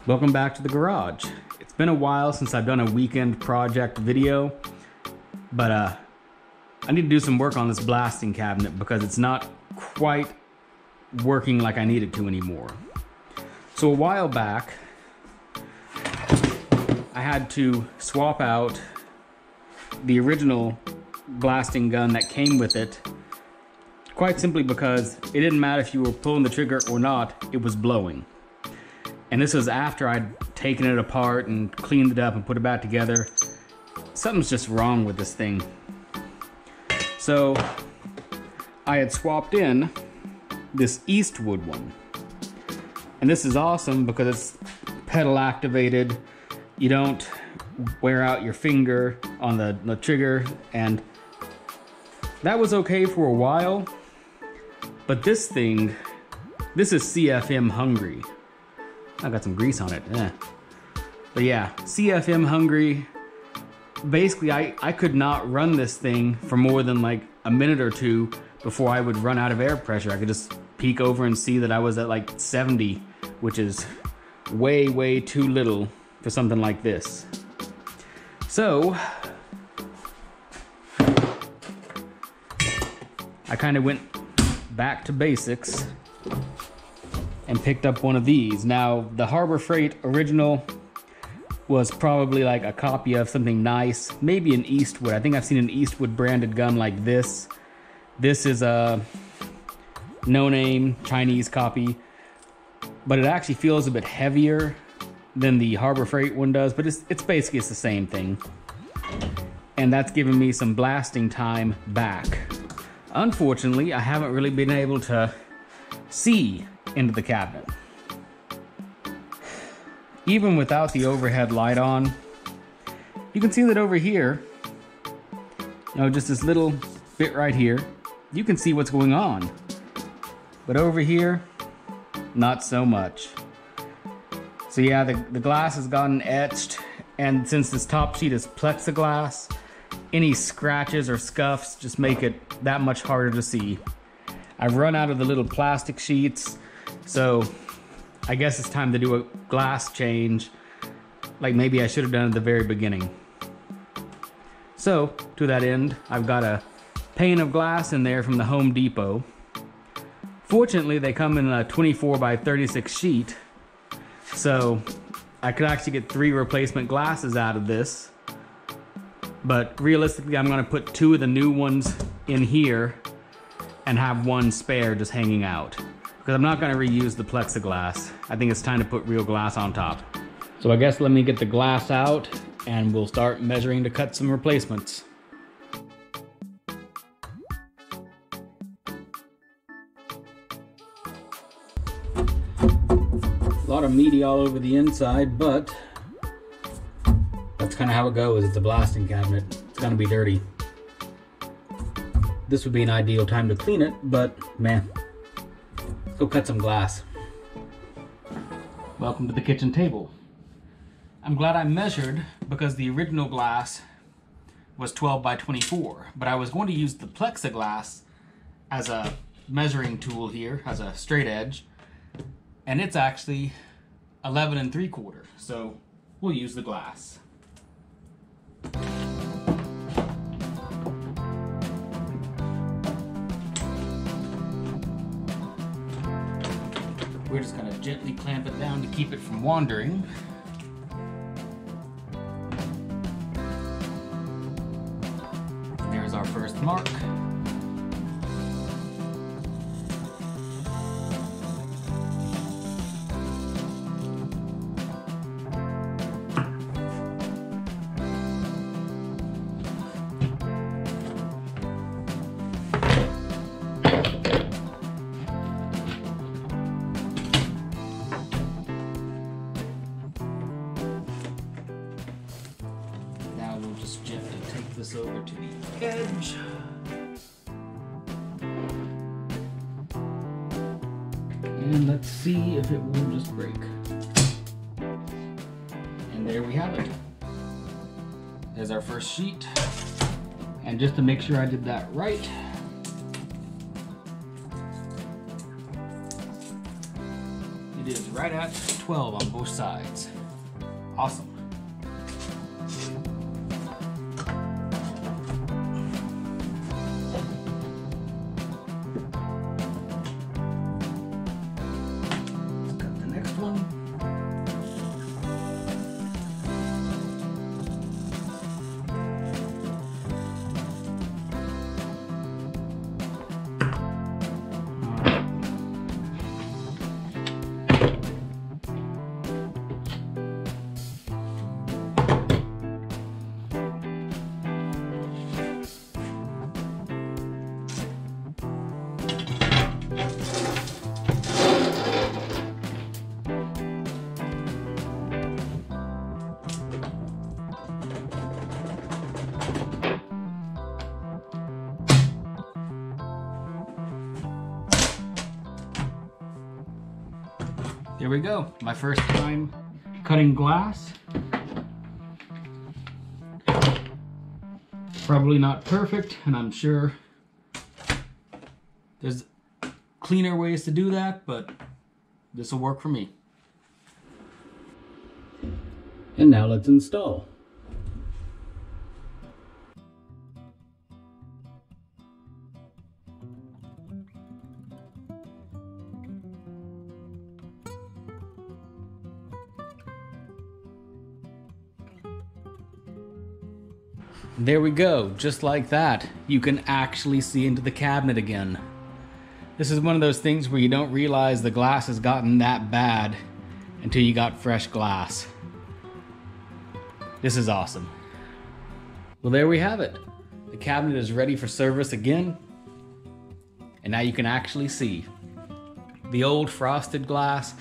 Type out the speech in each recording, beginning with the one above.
Welcome back to the garage. It's been a while since I've done a weekend project video, but I need to do some work on this blasting cabinet because it's not quite working like I need it to anymore. So a while back, I had to swap out the original blasting gun that came with it, quite simply because it didn't matter if you were pulling the trigger or not, it was blowing. And this was after I'd taken it apart and cleaned it up and put it back together. Something's just wrong with this thing. So I had swapped in this Eastwood one. And this is awesome because it's pedal activated. You don't wear out your finger on the trigger, and that was okay for a while. But this thing, this is CFM hungry. I got some grease on it. But yeah, CFM hungry. Basically, I could not run this thing for more than like a minute or two before I would run out of air pressure. I could just peek over and see that I was at like 70, which is way, way too little for something like this. So I kind of went back to basics and picked up one of these. Now, the Harbor Freight original was probably like a copy of something nice, maybe an Eastwood. I think I've seen an Eastwood branded gun like this. This is a no-name Chinese copy, but it actually feels a bit heavier than the Harbor Freight one does, but it's basically the same thing. And that's given me some blasting time back. Unfortunately, I haven't really been able to see into the cabinet. Even without the overhead light on, you can see that over here, just this little bit right here, you can see what's going on. But over here, not so much. So yeah, the glass has gotten etched, and since this top sheet is plexiglass, any scratches or scuffs just make it that much harder to see. I've run out of the little plastic sheets, so I guess it's time to do a glass change, like maybe I should have done at the very beginning. So, to that end, I've got a pane of glass in there from the Home Depot. Fortunately, they come in a 24 by 36 sheet, so I could actually get 3 replacement glasses out of this. But realistically, I'm gonna put 2 of the new ones in here and have 1 spare just hanging out, because I'm not gonna reuse the plexiglass. I think it's time to put real glass on top. So I guess let me get the glass out and we'll start measuring to cut some replacements. A lot of meaty all over the inside, but that's kind of how it goes. It's a blasting cabinet. It's gonna be dirty. This would be an ideal time to clean it, but man, let's go cut some glass. Welcome to the kitchen table. I'm glad I measured because the original glass was 12 by 24, but I was going to use the plexiglass as a measuring tool here, as a straight edge, and it's actually 11 3/4, so we'll use the glass. We're just gonna gently clamp it down to keep it from wandering. There's our first mark. Just gently take this over to the edge. And let's see if it will just break. And there we have it. There's our first sheet. And just to make sure I did that right, it is right at 12 on both sides. Awesome. Got the next one. There we go, my first time cutting glass. Probably not perfect, and I'm sure there's cleaner ways to do that, but this will work for me. And now let's install. There we go, just like that. You can actually see into the cabinet again. This is one of those things where you don't realize the glass has gotten that bad until you got fresh glass. This is awesome. Well, there we have it. The cabinet is ready for service again. And now you can actually see. The old frosted glass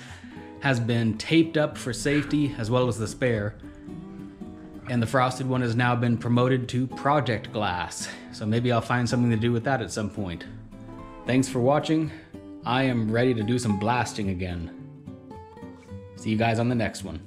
has been taped up for safety as well as the spare. And the frosted one has now been promoted to project glass. So maybe I'll find something to do with that at some point. Thanks for watching. I am ready to do some blasting again. See you guys on the next one.